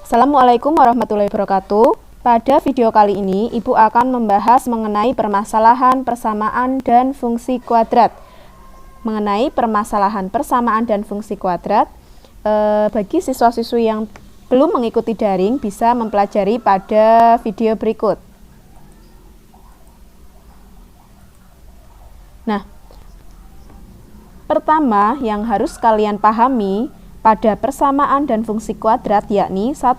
Assalamualaikum warahmatullahi wabarakatuh. Pada video kali ini, Ibu akan membahas mengenai permasalahan persamaan dan fungsi kuadrat. Mengenai permasalahan persamaan dan fungsi kuadrat, bagi siswa-siswi yang belum mengikuti daring bisa mempelajari pada video berikut. Nah, pertama yang harus kalian pahami pada persamaan dan fungsi kuadrat yakni 1.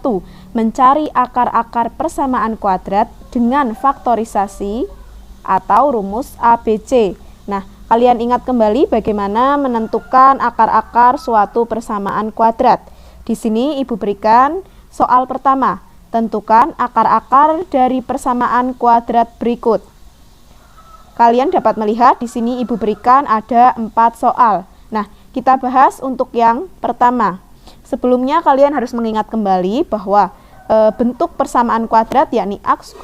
Mencari akar-akar persamaan kuadrat dengan faktorisasi atau rumus ABC. Nah, kalian ingat kembali bagaimana menentukan akar-akar suatu persamaan kuadrat. Di sini Ibu berikan soal pertama. Tentukan akar-akar dari persamaan kuadrat berikut. Kalian dapat melihat di sini Ibu berikan ada 4 soal. Nah, kita bahas untuk yang pertama. Sebelumnya kalian harus mengingat kembali bahwa bentuk persamaan kuadrat yakni ax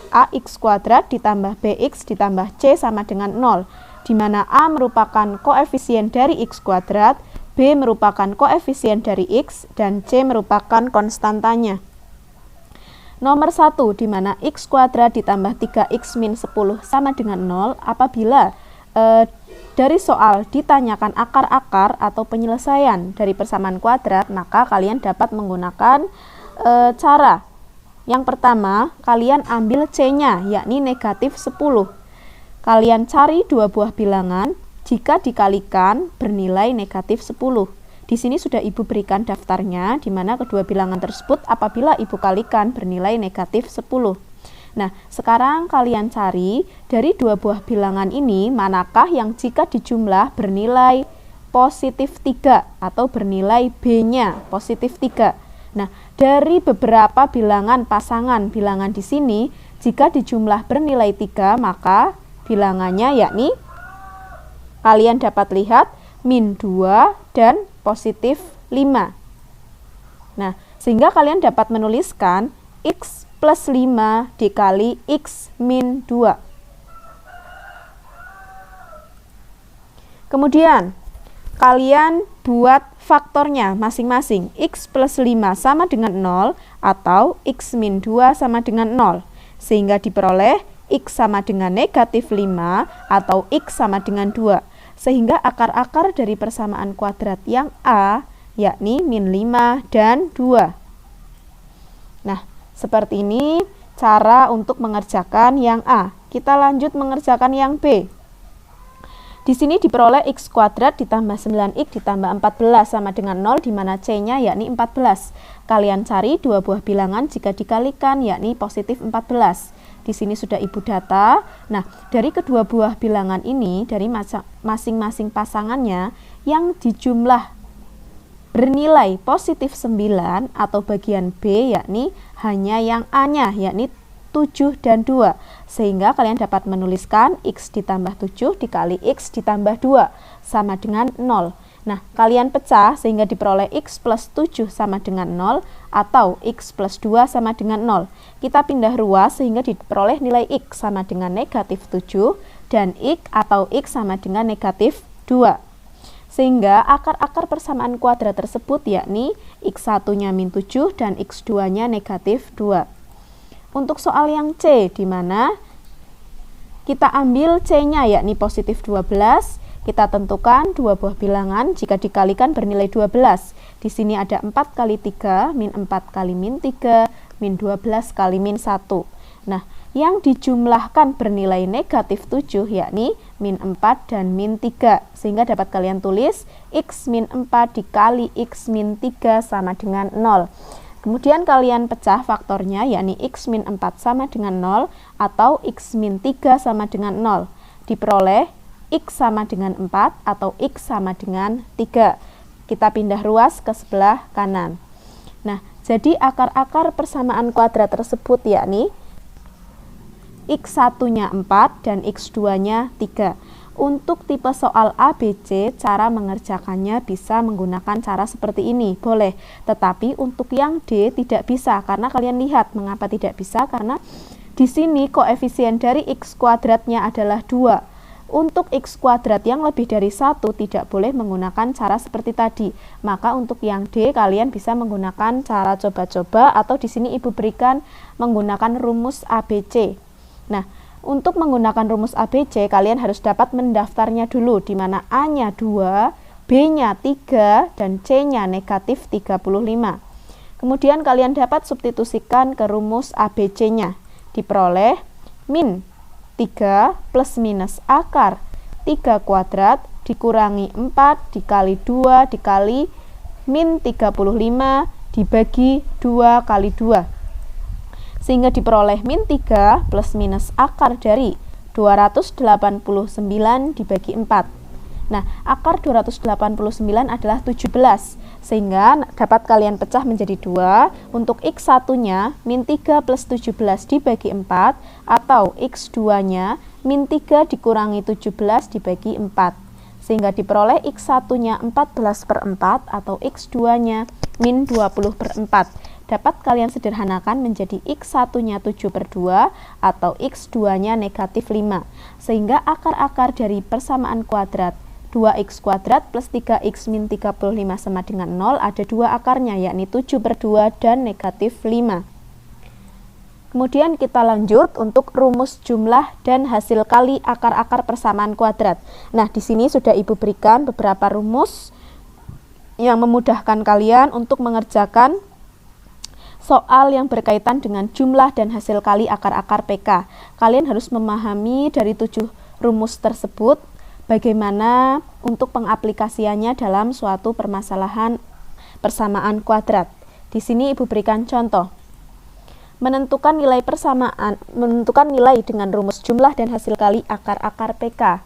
kuadrat ditambah bx ditambah c sama dengan 0, di mana a merupakan koefisien dari x kuadrat, b merupakan koefisien dari x, dan c merupakan konstantanya. Nomor 1, di mana x kuadrat ditambah 3x min 10 sama dengan 0 apabila dari soal ditanyakan akar-akar atau penyelesaian dari persamaan kuadrat, maka kalian dapat menggunakan cara. Yang pertama, kalian ambil C-nya, yakni negatif 10. Kalian cari dua buah bilangan, jika dikalikan bernilai negatif 10. Di sini sudah Ibu berikan daftarnya, di mana kedua bilangan tersebut apabila Ibu kalikan bernilai negatif 10. Nah, sekarang kalian cari dari dua buah bilangan ini manakah yang jika dijumlah bernilai positif 3 atau bernilai B-nya positif 3. Nah, dari beberapa bilangan pasangan bilangan di sini, jika dijumlah bernilai 3, maka bilangannya yakni kalian dapat lihat min 2 dan positif 5. Nah, sehingga kalian dapat menuliskan x plus 5 dikali x min 2. Kemudian, kalian buat faktornya masing-masing. X plus 5 sama dengan 0 atau x min 2 sama dengan 0. Sehingga diperoleh x sama dengan negatif 5 atau x sama dengan 2. Sehingga akar-akar dari persamaan kuadrat yang A yakni min 5 dan 2. Nah, seperti ini cara untuk mengerjakan yang A. Kita lanjut mengerjakan yang B. Di sini diperoleh x kuadrat ditambah 9x ditambah 14 sama dengan 0, di mana C-nya yakni 14. Kalian cari dua buah bilangan jika dikalikan yakni positif 14. Di sini sudah Ibu data. Nah, dari kedua buah bilangan ini, dari masing-masing pasangannya yang dijumlah bernilai positif 9 atau bagian B yakni hanya yang A-nya yakni 7 dan 2. Sehingga kalian dapat menuliskan x ditambah 7 dikali x ditambah 2 sama dengan 0. Nah, kalian pecah sehingga diperoleh x plus 7 sama dengan 0 atau x plus 2 sama dengan 0. Kita pindah ruas sehingga diperoleh nilai x sama dengan negatif 7 dan x atau x sama dengan negatif 2. Sehingga akar-akar persamaan kuadrat tersebut yakni x1-nya min 7 dan x2-nya negatif 2. Untuk soal yang C, di mana kita ambil C-nya yakni positif 12, kita tentukan dua buah bilangan jika dikalikan bernilai 12. Di sini ada 4 kali 3, min 4 kali min 3, min 12 kali min 1. Nah, yang dijumlahkan bernilai negatif 7 yakni min 4 dan min 3. Sehingga dapat kalian tulis x min 4 dikali x min 3 sama dengan 0. Kemudian kalian pecah faktornya yakni x min 4 sama dengan 0 atau x min 3 sama dengan 0. Diperoleh x sama dengan 4 atau x sama dengan 3. Kita pindah ruas ke sebelah kanan. Nah, jadi akar-akar persamaan kuadrat tersebut yakni x1-nya 4 dan x2-nya 3. Untuk tipe soal ABC, cara mengerjakannya bisa menggunakan cara seperti ini, boleh. Tetapi untuk yang D tidak bisa, karena kalian lihat mengapa tidak bisa, karena di sini koefisien dari x kuadratnya adalah 2. Untuk X kuadrat yang lebih dari 1 tidak boleh menggunakan cara seperti tadi. Maka untuk yang D kalian bisa menggunakan cara coba-coba atau di sini Ibu berikan menggunakan rumus ABC. Nah, untuk menggunakan rumus ABC kalian harus dapat mendaftarnya dulu, di mana A-nya 2, B-nya 3, dan C-nya negatif 35. Kemudian kalian dapat substitusikan ke rumus ABC-nya. Diperoleh min 3 plus minus akar 3 kuadrat dikurangi 4 dikali 2 dikali min 35 dibagi 2 kali 2. Sehingga diperoleh min 3 plus minus akar dari 289 dibagi 4. Nah, akar 289 adalah 17, sehingga dapat kalian pecah menjadi 2. Untuk X1-nya min 3 plus 17 dibagi 4, atau X2-nya min 3 dikurangi 17 dibagi 4. Sehingga diperoleh X1-nya 14/4 atau X2-nya min 20/4. Dapat kalian sederhanakan menjadi X1-nya 7/2 atau X2-nya negatif 5. Sehingga akar-akar dari persamaan kuadrat 2x kuadrat plus 3x min 35 sama dengan 0 ada 2 akarnya, yakni 7/2 dan negatif 5. Kemudian kita lanjut untuk rumus jumlah dan hasil kali akar-akar persamaan kuadrat. Nah, di sini sudah Ibu berikan beberapa rumus yang memudahkan kalian untuk mengerjakan soal yang berkaitan dengan jumlah dan hasil kali akar-akar PK. Kalian harus memahami dari 7 rumus tersebut bagaimana untuk pengaplikasiannya dalam suatu permasalahan persamaan kuadrat. Di sini Ibu berikan contoh. Menentukan nilai dengan rumus jumlah dan hasil kali akar-akar PK.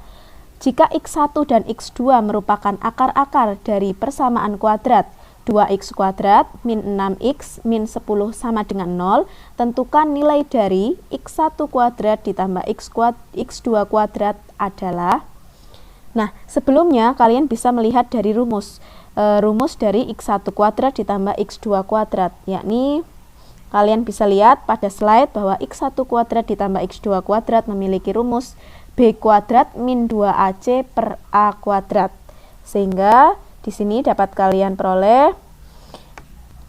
Jika X1 dan X2 merupakan akar-akar dari persamaan kuadrat 2x kuadrat min 6x min 10 sama dengan 0, tentukan nilai dari X1 kuadrat ditambah X2 kuadrat adalah. Nah, sebelumnya kalian bisa melihat dari rumus dari X1 kuadrat ditambah X2 kuadrat, yakni kalian bisa lihat pada slide bahwa X1 kuadrat ditambah X2 kuadrat memiliki rumus B kuadrat min 2AC per A kuadrat. Sehingga di sini dapat kalian peroleh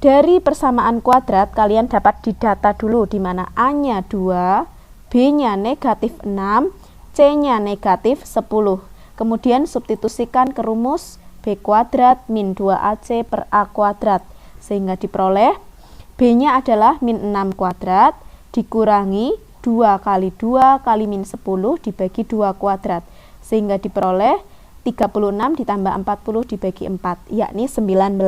dari persamaan kuadrat kalian dapat didata dulu, di mana A-nya 2, B-nya negatif 6, C-nya negatif 10. Kemudian substitusikan ke rumus B kuadrat min 2AC per A kuadrat. Sehingga diperoleh B-nya adalah min 6 kuadrat dikurangi 2 kali 2 kali min 10 dibagi 2 kuadrat. Sehingga diperoleh 36 ditambah 40 dibagi 4, yakni 19.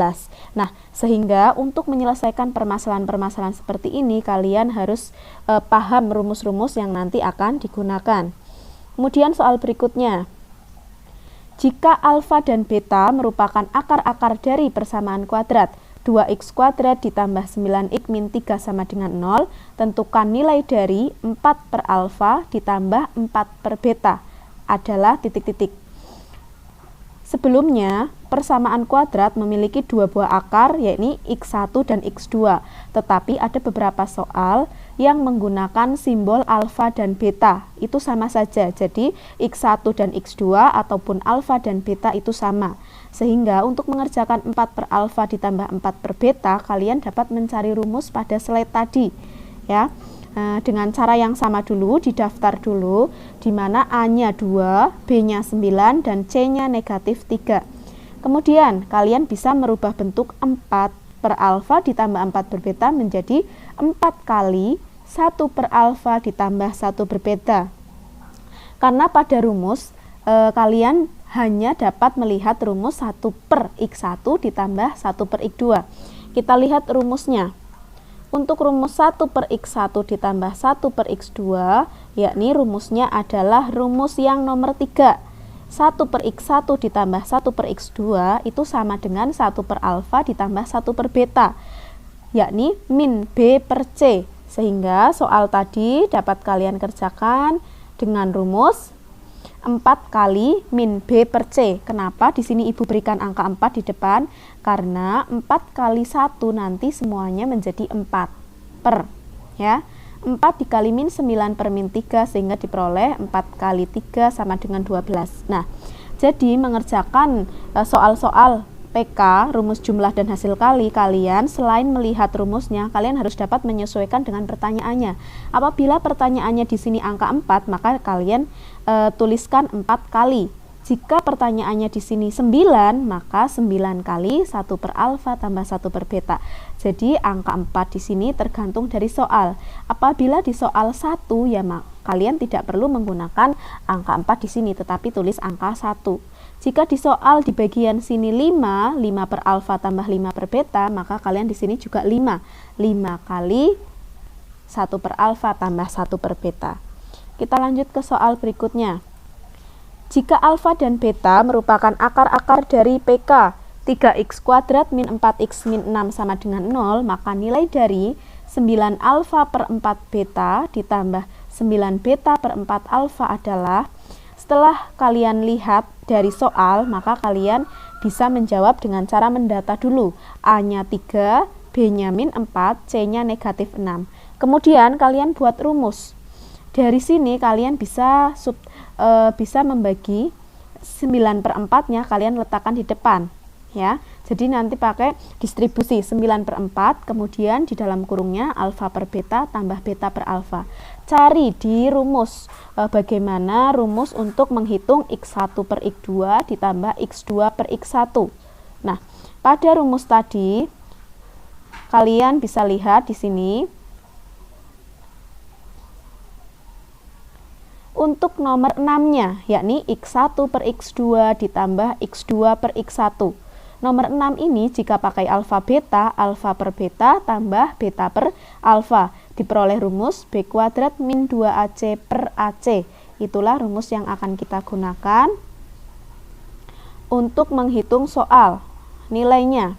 Nah, sehingga untuk menyelesaikan permasalahan-permasalahan seperti ini, kalian harus paham rumus-rumus yang nanti akan digunakan. Kemudian soal berikutnya. Jika alfa dan beta merupakan akar-akar dari persamaan kuadrat 2x kuadrat ditambah 9x min 3 sama dengan 0, tentukan nilai dari 4 per alfa ditambah 4 per beta adalah titik-titik. Sebelumnya, persamaan kuadrat memiliki 2 buah akar, yakni X1 dan X2. Tetapi ada beberapa soal yang menggunakan simbol alfa dan beta. Itu sama saja. Jadi, X1 dan X2 ataupun alfa dan beta itu sama. Sehingga untuk mengerjakan 4 per alfa ditambah 4 per beta, kalian dapat mencari rumus pada slide tadi. Ya. Dengan cara yang sama dulu, didaftar dulu, di mana A-nya 2, B-nya 9, dan C-nya negatif 3. Kemudian, kalian bisa merubah bentuk 4 per alfa ditambah 4 per beta menjadi 4 kali 1 per alfa ditambah 1 per beta. Karena pada rumus, kalian hanya dapat melihat rumus 1 per X1 ditambah 1 per X2. Kita lihat rumusnya. Untuk rumus 1 per X1 ditambah 1 per X2, yakni rumusnya adalah rumus yang nomor 3. 1 per X1 ditambah 1 per X2 itu sama dengan 1 per alfa ditambah 1 per beta, yakni min B per C. Sehingga soal tadi dapat kalian kerjakan dengan rumus 4 kali min B per C. Kenapa di sini Ibu berikan angka 4 di depan? Karena 4 kali 1 nanti semuanya menjadi 4 per, ya. 4 dikali min 9 per min 3 sehingga diperoleh 4 kali 3 sama dengan 12. Nah, jadi mengerjakan soal-soal PK, rumus jumlah dan hasil kali, kalian selain melihat rumusnya, kalian harus dapat menyesuaikan dengan pertanyaannya. Apabila pertanyaannya di sini angka 4, maka kalian tuliskan 4 kali. Jika pertanyaannya di sini 9, maka 9 kali 1 per alfa tambah 1 per beta. Jadi angka 4 di sini tergantung dari soal. Apabila di soal 1, ya kalian tidak perlu menggunakan angka 4 di sini, tetapi tulis angka 1. Jika di soal di bagian sini 5 per alfa tambah 5 per beta, maka kalian di sini juga 5 kali 1 per alfa tambah 1 per beta. Kita lanjut ke soal berikutnya. Jika alfa dan beta merupakan akar-akar dari PK 3x kuadrat min 4x min 6 sama dengan 0, maka nilai dari 9 alfa per 4 beta ditambah 9 beta per 4 alfa adalah, setelah kalian lihat dari soal, maka kalian bisa menjawab dengan cara mendata dulu. A-nya 3, B-nya min 4, C-nya negatif 6. Kemudian kalian buat rumus. Dari sini kalian bisa membagi 9 per 4-nya kalian letakkan di depan. Ya, jadi nanti pakai distribusi 9 per 4, kemudian di dalam kurungnya alfa per beta tambah beta per alfa. Cari di rumus bagaimana rumus untuk menghitung x1 per x2 ditambah x2 per x1. Nah, pada rumus tadi kalian bisa lihat di sini untuk nomor 6-nya, yakni x1 per x2 ditambah x2 per x1. Nomor 6 ini jika pakai alfa per beta tambah beta per alfa, diperoleh rumus B kuadrat min 2AC per AC. Itulah rumus yang akan kita gunakan untuk menghitung soal nilainya.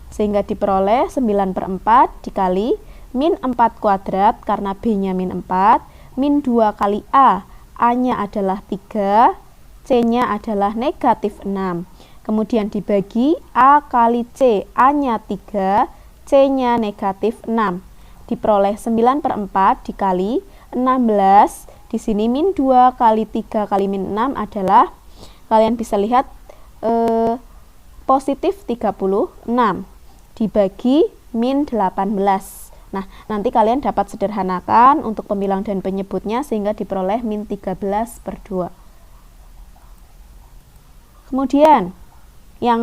Sehingga diperoleh 9 per 4 dikali min 4 kuadrat karena B-nya min 4, min 2 kali A-nya adalah 3, C-nya adalah negatif 6. Kemudian dibagi A kali C, A-nya 3, C-nya negatif 6. Diperoleh 9 per 4 dikali 16. Di sini min 2 kali 3 kali min 6 adalah, kalian bisa lihat positif 36. Dibagi min 18. Nah, nanti kalian dapat sederhanakan untuk pembilang dan penyebutnya sehingga diperoleh min 13 per 2. Kemudian yang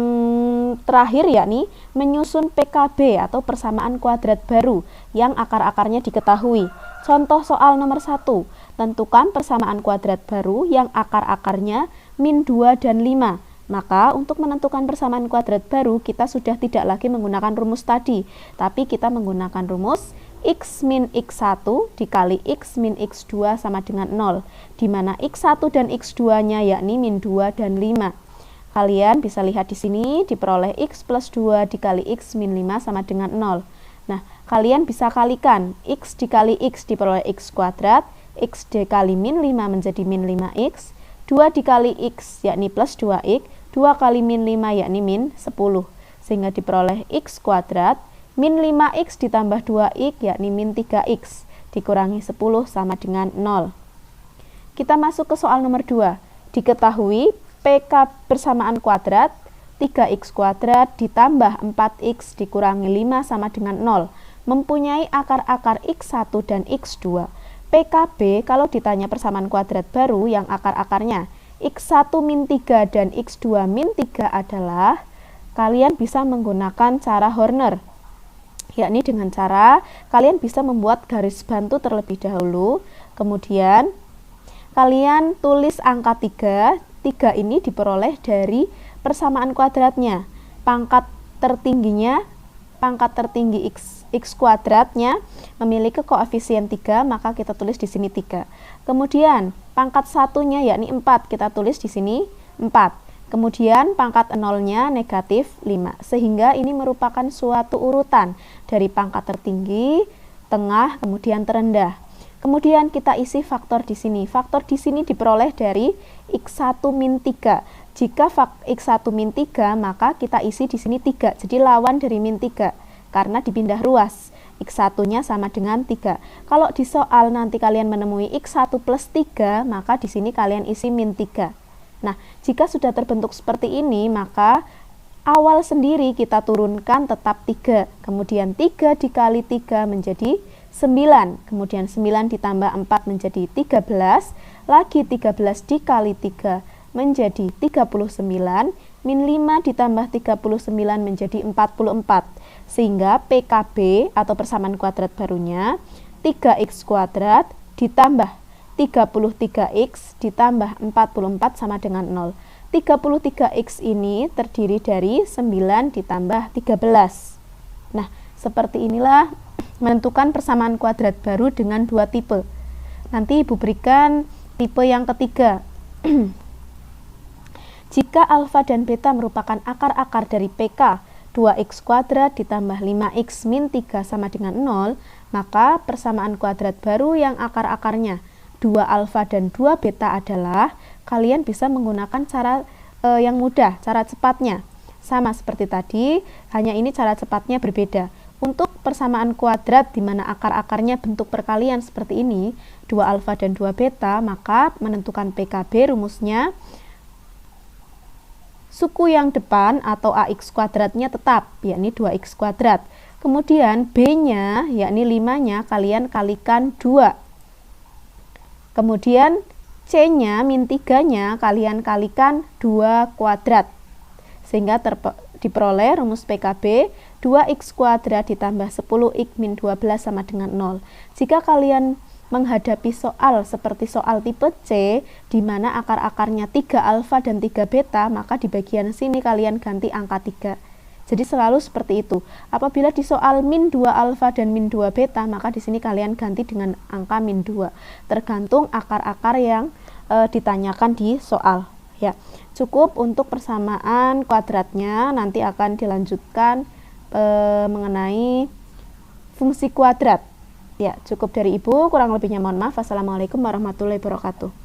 terakhir yakni menyusun PKB atau persamaan kuadrat baru yang akar-akarnya diketahui. Contoh soal nomor 1, tentukan persamaan kuadrat baru yang akar-akarnya min 2 dan 5. Maka untuk menentukan persamaan kuadrat baru kita sudah tidak lagi menggunakan rumus tadi, tapi kita menggunakan rumus x min x1 dikali x min x2 sama dengan 0, di mana x1 dan x2-nya yakni min 2 dan 5. Kalian bisa lihat di sini diperoleh x plus 2 dikali x min 5 sama dengan 0. Nah, kalian bisa kalikan x dikali x diperoleh x kuadrat, x dikali min 5 menjadi min 5x, 2 dikali x yakni plus 2x, 2 kali min 5 yakni min 10. Sehingga diperoleh x kuadrat, min 5x ditambah 2x yakni min 3x, dikurangi 10 sama dengan 0. Kita masuk ke soal nomor 2. Diketahui PK persamaan kuadrat 3x kuadrat ditambah 4x dikurangi 5 sama dengan 0 mempunyai akar-akar x1 dan x2. PKB kalau ditanya persamaan kuadrat baru yang akar-akarnya x1 min 3 dan x2 min 3 adalah, kalian bisa menggunakan cara Horner, yakni dengan cara kalian bisa membuat garis bantu terlebih dahulu, kemudian kalian tulis angka 3 ini diperoleh dari persamaan kuadratnya. Pangkat tertinggi x kuadratnya memiliki koefisien 3, maka kita tulis di sini 3. Kemudian pangkat satunya yakni 4, kita tulis di sini 4. Kemudian pangkat 0-nya negatif 5. Sehingga ini merupakan suatu urutan dari pangkat tertinggi, tengah, kemudian terendah. Kemudian kita isi faktor di sini. Faktor di sini diperoleh dari x1 min 3. Jika x1 min 3, maka kita isi di sini 3. Jadi lawan dari min 3 karena dipindah ruas. X1-nya sama dengan 3. Kalau di soal nanti kalian menemui X1 plus 3, maka di sini kalian isi min 3. Nah, jika sudah terbentuk seperti ini, maka awal sendiri kita turunkan tetap 3. Kemudian 3 dikali 3 menjadi 9. Kemudian 9 ditambah 4 menjadi 13. Lagi 13 dikali 3 menjadi 39. Min 5 ditambah 39 menjadi 44. Sehingga PKB atau persamaan kuadrat barunya 3x kuadrat ditambah 33x ditambah 44 sama dengan 0. 33x ini terdiri dari 9 ditambah 13. Nah, seperti inilah menentukan persamaan kuadrat baru dengan dua tipe. Nanti Ibu berikan tipe yang ketiga. Jika alfa dan beta merupakan akar-akar dari PK, 2x kuadrat ditambah 5x min 3 sama dengan 0, maka persamaan kuadrat baru yang akar-akarnya 2 alfa dan 2 beta adalah, kalian bisa menggunakan cara yang mudah, cara cepatnya. Sama seperti tadi, hanya ini cara cepatnya berbeda. Untuk persamaan kuadrat di mana akar-akarnya bentuk perkalian seperti ini, 2 alfa dan 2 beta, maka menentukan PKB rumusnya suku yang depan atau AX kuadratnya tetap, yakni 2X kuadrat. Kemudian B-nya, yakni 5-nya, kalian kalikan 2. Kemudian C-nya, min 3-nya, kalian kalikan 2 kuadrat. Sehingga diperoleh rumus PKB 2x kuadrat ditambah 10x min 12 sama dengan 0. Jika kalian menghadapi soal seperti soal tipe C, di mana akar-akarnya 3 alfa dan 3 beta, maka di bagian sini kalian ganti angka 3. Jadi selalu seperti itu. Apabila di soal min 2 alfa dan min 2 beta, maka di sini kalian ganti dengan angka min 2. Tergantung akar-akar yang ditanyakan di soal. Ya, cukup untuk persamaan kuadratnya. Nanti akan dilanjutkan mengenai fungsi kuadrat. Ya, cukup dari Ibu. Kurang lebihnya mohon maaf. Wassalamualaikum warahmatullahi wabarakatuh.